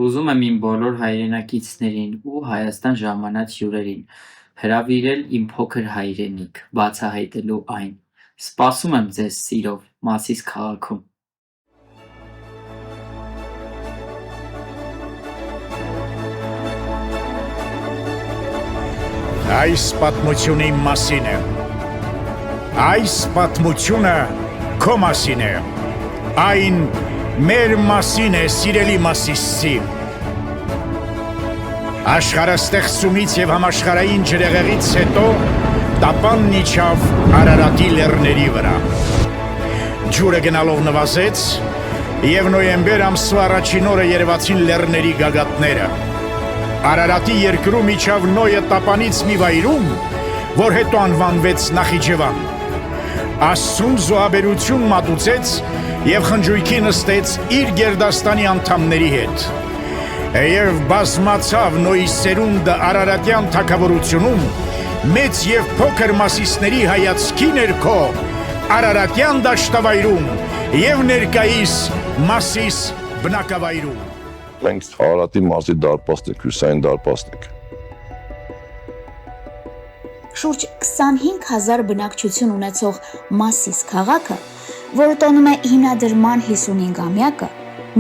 Ուզում եմ իմ բոլոր հայրենակիցներին ու Հայաստան ժամանած հյուրերին հրավիրել իմ փոքր հայրենիք, բացահայտելու այն: Սպասում եմ ձեզ սիրով Մասիս քաղաքում: Այս պատմությունը իմ մասին է: Այս պատմությունը քո մասին է: Այն մեր մասին է, սիրելի Մասիսցի: Աշխարհաստեղծումից և համաշխարհային ջրհեղեղից հետո տապանն իջավ Արարատի լեռների վրա: Ջուրը գնալով նվազեց, և նոյեմբեր ամսվա առաջին օրը երևացին լեռների գագաթները: Արարատի երկրում իջավ Նոյը տապանից մի վայրում, որ հետո անվանվեց Նախիջևան: Աստծուն զոհաբերություն մատուցեց և խնջույքի նստեց իր գերդաստանի անդամների հետ: Եվ բազմացավ Նոյի սերունդը Արարատյան թագավորությունում, մեծ և փոքր Մասիսների հայացքի ներքո Արարատյան դաշտավայրում և ներկայիս Մասիս բնակավայրում: Մենք Արարատի մարզի դարպասն ենք, հյուսիսային դարպասն ենք: Շուրջ 25 հազար բնակչություն ունեցող Մասիս քաղաքը, որը տոնում է հիմնադրման 55-ամյակը,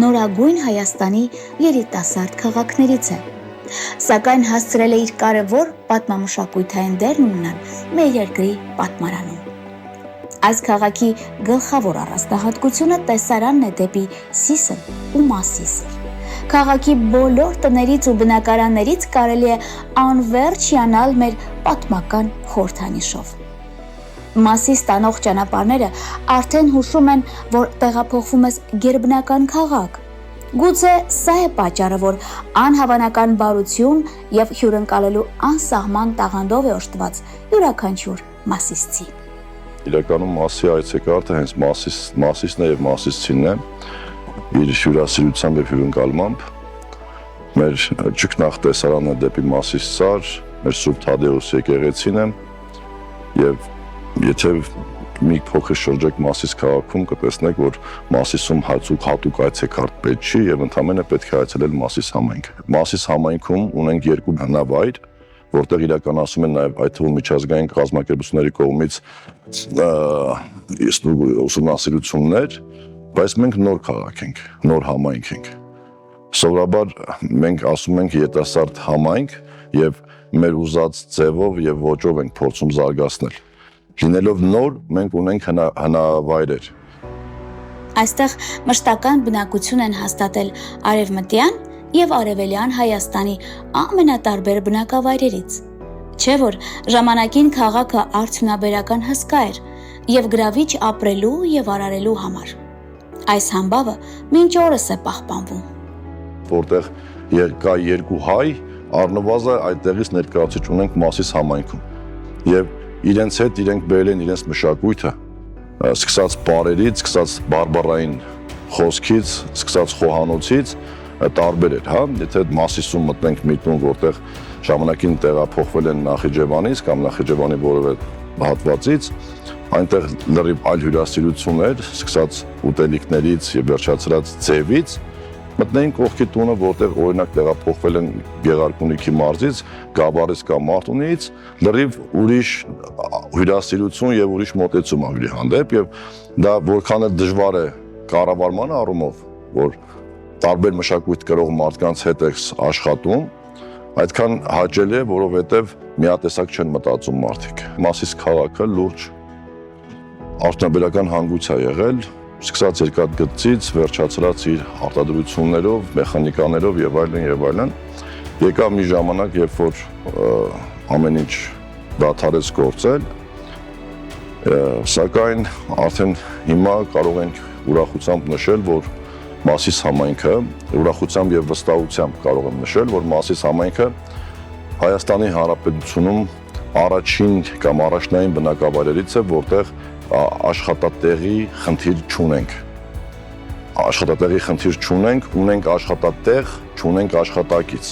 նորագույն Հայաստանի երիտասարդ քաղաքներից է: Սակայն հասցրել է իր կարևոր պատմամշակութային դերն ունենալ մեր երկրի պատմարանում: Այս քաղաքի գլխավոր առանձնահատկությունը տեսարանն է դեպի Սիսն ու Մասիս: Քաղաքի բոլոր տներից ու բնակարաններից կարելի է անվերջ հիանալ մեր պատմական խորհրդանիշով: Մասիս տանող ճանապարհները արդեն հուշում են, որ տեղափոխվում ես գերբնական քաղաք: Գուցե սա է պատճառը, որ անհավանական բարություն և հյուրընկալելու անսահման տաղանդով է օժտված յուրաքանչյուր մասիսցի: Իրականում Մասի այցեքարտը հենց Մասիսն է և Մասիսցին է, իր հյուրասիրությամբ և հյուրընկալմամբ: Մեր ճգնախ տեսարանն է դեպի Մասիս Ծար, մեր Սուրբ Թադեուս եկեղեցին է և եթե մի փոքր շրջեք Մասիս քաղաքում կտեսնեք, որ Մասիսում հատուկ այցեքարտ պետք չի և ընդամենը պետք է այցելել Մասիս համայնք: Մասիս համայնքում ունենք երկու բնավայր, որտեղ իրականացվում են նաև այդ թվում միջազգային կազմակերպությունների կողմից ուսումնասիրություններ, բայց մենք նոր քաղաք ենք, նոր համայնք ենք: Սովորաբար մենք ասում ենք երիտասարդ համայնք և մեր ուզած ձևով և ոճով ենք փորձում զարգացնել: Լինելով նոր, մենք ունենք հնավայրեր: Այստեղ մշտական բնակություն են հաստատել Արևմտյան և Արևելյան Հայաստանի ամենատարբեր բնակավայրերից: Չէ որ ժամանակին քաղաքը արդյունաբերական հսկա էր և գրավիչ ապրելու և արարելու համար: Այս համբավը մինչ օրս է պահպանվում: Որտեղ կա երկու հայ, առնվազն այդտեղից ներկայացուցիչ ունենք Մասիս համայնքում և իրենց հետ իրենք բերել են իրենց մշակույթը, սկսած պարերից, սկսած բարբառային խոսքից, սկսած խոհանոցից տարբեր էր: Եթե Մասիսում մտնենք մի տուն, որտեղ ժամանակին տեղափոխվել են Նախիջևանից կամ Նախիջևանի որևէ հատվածից, այնտեղ լրիվ այլ հյուրասիրություններ, սկսած ուտելիքներից և վերջացրած ձևից, մտնեին կողքի տունը, որտեղ օրինակ տեղափոխվել են Գեղարքունիքի մարզից, Գաբառից կամ Մարտունիից, լրիվ ուրիշ հյուրասիրություն և ուրիշ մոտեցում ա հյուրի հանդեպ և դա որքան էլ դժվար է կառավարման առումով, որ տարբեր մշակույթ կրող մարդկանց հետ ես աշխատում, այդքան հաճելի է, որովհետև միատեսակ չեն մտածում մարդիկ: Մասիս քաղաքը լուրջ արդյունաբերական հանգույց է եղել, սկսած երկաթգծից, վերջացրած իր արտադրություններով, մեխանիկաներով և այլն: Եկավ մի ժամանակ, երբ որ ամեն ինչ դադարեց գործել, սակայն արդեն հիմա կարող ենք ուրախությամբ նշել, որ Մասիս համայնքը, ուրախությամբ և վստահությամբ կարող եմ նշել, որ Մասիս համայնքը Հայաստանի Հանրապետությունում առաջին կամ առաջնային բնակավայրերից է, որտեղ աշխատատեղի խնդիր չունենք, ունենք աշխատատեղ, չունենք աշխատակից: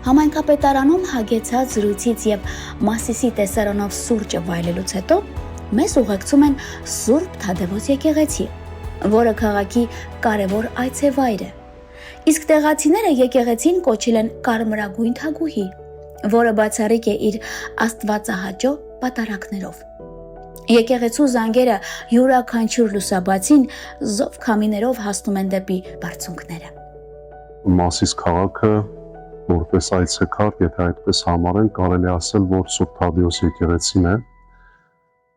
Համայնքապետարանում հագեցած զրույցից և Մասիսի տեսարանով սուրճը վայելելուց հետո մեզ ուղեկցում են Սուրբ Թադևոս եկեղեցի, որը քաղաքի կարևոր այցեվայր է: Իսկ տեղացիները եկեղեցին կոչել են կարմրագույն թագուհի, որը բացառիկ է իր աստվածահաճո պատարակներով։ Եկեղեցու զանգերը յուրաքանչյուր լուսաբացին զով քամիներով հասնում են դեպի բարձունքները։ Մասիս քաղաքը որպես այցեքարտ, եթե այդպես համարեն, կարելի ասել, որ Սուրբ Թադեոս եկեղեցին է,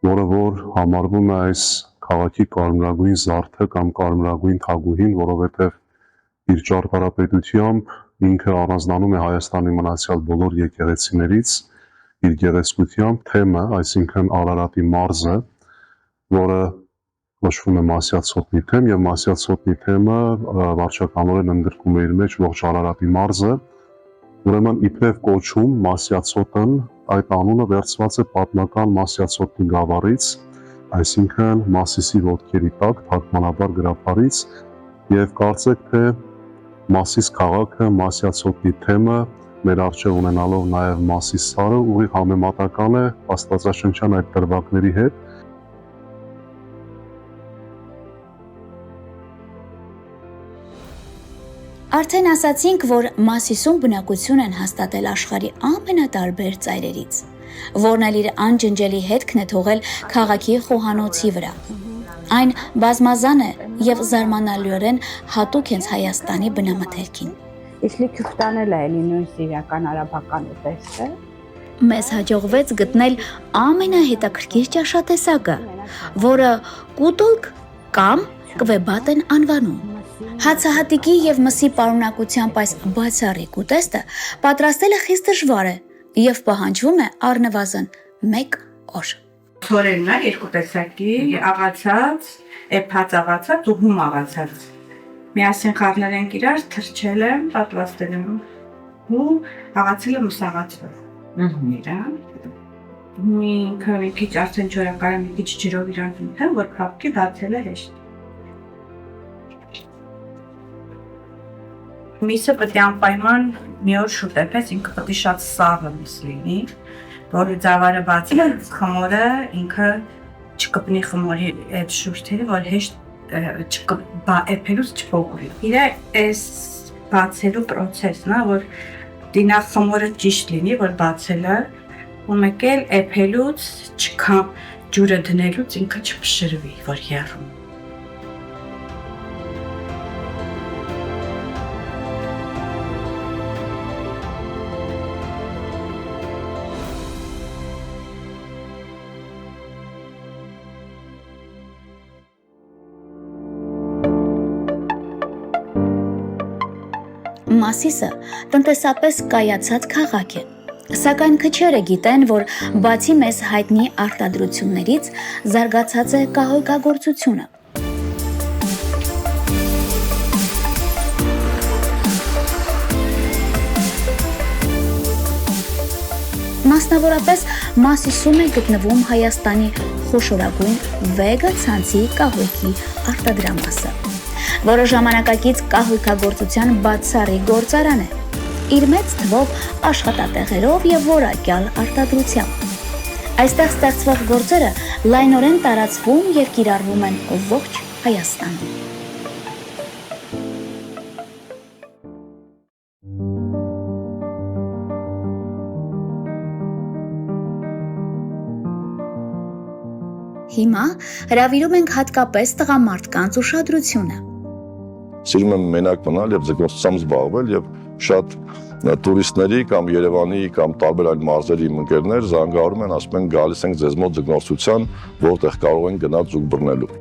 որը որ համարվում է այս քաղաքի կարմրագույն զարդը կամ կարմրագույն թագուհին, որովհետև իր ճարտարապետությամբ ինքը առանձնանում է Հայաստանի մնացյալ բոլոր եկեղեցիներից, իր գեղեցկությամբ թեմը, այսինքն Արարատի մարզը, որը կոչվում է Մասյացոտնի թեմ, եւ Մասյացոտնի թեմը վարչականորեն ընդգրկում է իր մեջ ողջ Արարատի մարզը, ուրեմն իբրև կոչում Մասյացոտն, այդ անունը վերցված է պատմական Մասյացոտնի գավառից, այսինքն Մասիսի ոտքերի տակ, թարգմանաբար գրաբարից, եւ կարծեք թե Մասիս քաղաքը, Մասյացոտնի թեմը մեր առջև ունենալով նաեւ Մասիս սարը ուղիղ համեմատական է աստվածաշնչյան այդ դրվագների հետ։ Արդեն ասացինք, որ Մասիսում բնակություն են հաստատել աշխարհի ամենատարբեր ծայրերից, որն էլ իր անջնջելի հետքն է թողել քաղաքի խոհանոցի վրա։ Այն բազմազան է եւ զարմանալիորեն հատուկ հենց Հայաստանի բնամթերքին։ Իսլի քյուֆտանել է նույն սիրիական արաբական ուտեստը։ Մեզ հաջողվեց գտնել ամենահետաքրքիր ճաշատեսակը, որը կուտոլկ կամ կվեբատ են անվանում։ Հացահատիկի եւ մսի պարունակությամբ այս բացառիկ ուտեստը պատրաստելը խիստ դժվար է եւ պահանջվում է առնվազն 1 օր։ Թորերն է երկու տեսակի, աղացած, էփած աղացած ու հում աղացած։ Միասին խառնել ենք իրար, թրջել եմ, պատրաստել եմ ու աղացել եմ մսաղացրել։ Իրա։ Մի քիչ արդեն ջրակարը մի քիչ ջրով իրան դնեմ, որ փափկի բացելը հեշտ։ Միսը պետք է անպայման մի օր շուտ էպես, ինքը պետք է շատ սաղը միս լինի, որ ծավալը բացի խմորը ինքը չկպնի խմորի այդ շուրթերը, որ հեշտ էփելուց չփոկվի։ Իրա այս բացելու process-ն է, որ դինա խմորը ճիշտ լինի, որ բացելը ու մեկ էլ էփելուց չքամ ջուրը դնելուց ինքը չփշրվի, որ եռում։ Մասիսը տնտեսապես կայացած քաղաք է, սակայն քչերը գիտեն, որ բացի մեզ հայտնի արտադրություններից զարգացած է կահույքագործությունը։ Մասնավորապես Մասիսում է գտնվում Հայաստանի խոշորագույն Վեգա ցանցի կահույքի արտադրամասը, որը ժամանակակից կահույքագործության բացառիկ գործարան է, իր մեծ թվով աշխատատեղերով եւ որակյալ արտադրությամբ։ Այստեղ ստեղծվող գործերը լայնորեն տարածվում եւ կիրառվում են ողջ Հայաստանում։ Հիմա հրավիրում ենք հատկապես տղամարդկանց ուշադրությունը։ Սիրում եմ մենակ մնալ եւ ձգնորսությամբ զբաղվել եւ շատ տուրիստների կամ Երևանի կամ տարբեր այլ մարզերի ընկերներ զանգահարում են, ասում են գալիս ենք ձեզ մոտ ձգնորսության, որտեղ կարող են գնալ ձուկ բռնելու։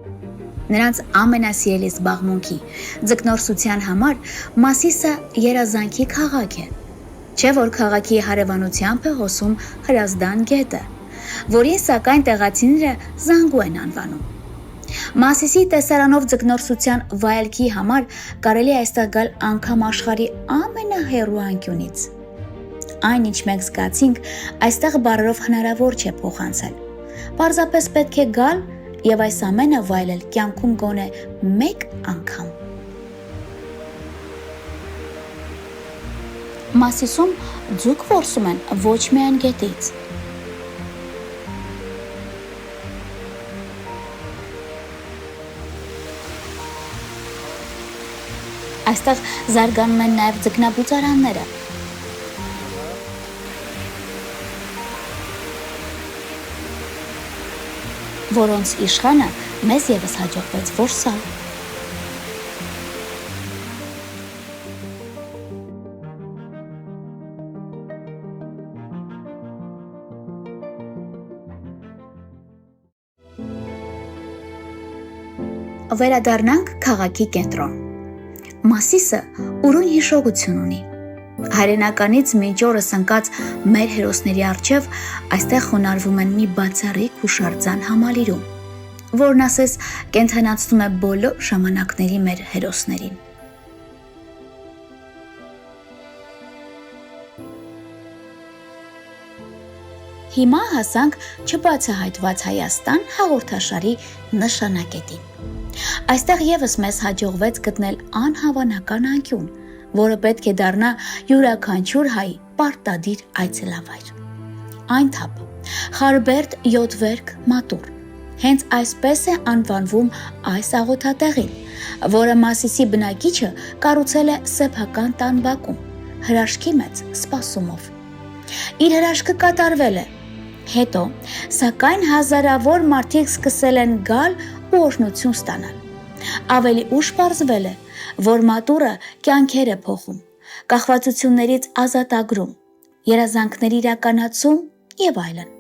Նրանց ամենասիրելի զբաղմունքի ձգնորսության համար Մասիսը երազանքի քաղաք է, չէ՞ որ քաղաքի հարևանությամբ է հոսում Հրազդան գետը, որին սակայն տեղացիները Զանգու են անվանում։ Մասիսի տեսարանով ձգնորսության վայելքի համար կարելի է այստեղ գալ անգամ աշխարհի ամենահեռու անկյունից։ Այն, ինչ մենք զգացինք, այստեղ բառերով հնարավոր չէ փոխանցել։ Պարզապես պետք է գալ եւ այս ամենը վայելել կյանքում գոնե մեկ անգամ։ Մասիսում ձուկ որսում են ոչ միայն գետից։ Այստեղ զարգանում են նաև ձկնաբուծարանները։ Որոնց իշխանը մեզ ևս հաջողվեց որսալ։ Վերադառնանք քաղաքի կենտրոն։ Մասիսը ուրույն հիշողություն ունի։ Հայրենականից մինչ օրս ընկած մեր հերոսների առջև այստեղ խոնարհվում են մի բացառիկ հուշարձան համալիրում, որն ասես կենթանացնում է բոլոր ժամանակների մեր հերոսներին։ Հիմա հասանք չբացահայտված Հայաստան հաղորդաշարի նշանակետին։ Այստեղ ևս մեզ հաջողվեց գտնել անհավանական անկյուն, որը պետք է դառնա յուրաքանչյուր հայ պարտադիր այցելավայր։ Այն թափ, Խարբերդ Յոթվերք մատուռ։ Հենց այսպես է անվանվում այս աղոթատեղին, որը Մասիսի բնակիչը կառուցել է սեփական տան բակում, հրաշքի մեծ սպասումով։ Իր հրաշքը կատարվել է։ Հետո, սակայն հազարավոր մարդիկ սկսել են գալ ու օրհնություն ստանալ։ Ավելի ուշ պարզվել է, որ մատուռը կյանքեր է փոխում, կախվածություններից ազատագրում, երազանքների իրականացում եւ այլն։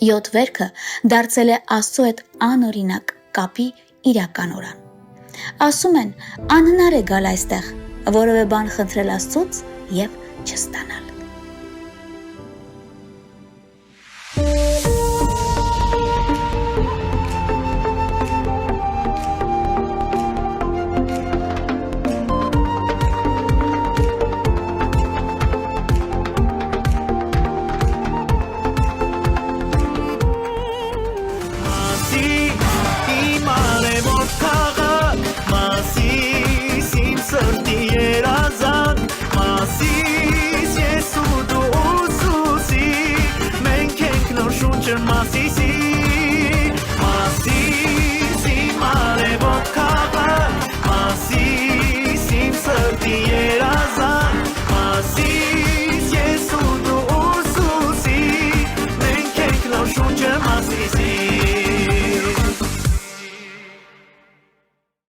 Յոթվերքը դարձել է Աստծո հետ անօրինակ կապի իրական օրան։ Ասում են, անհնար է գալ այստեղ, որևէ բան խնդրել Աստծուց եւ չստանալ։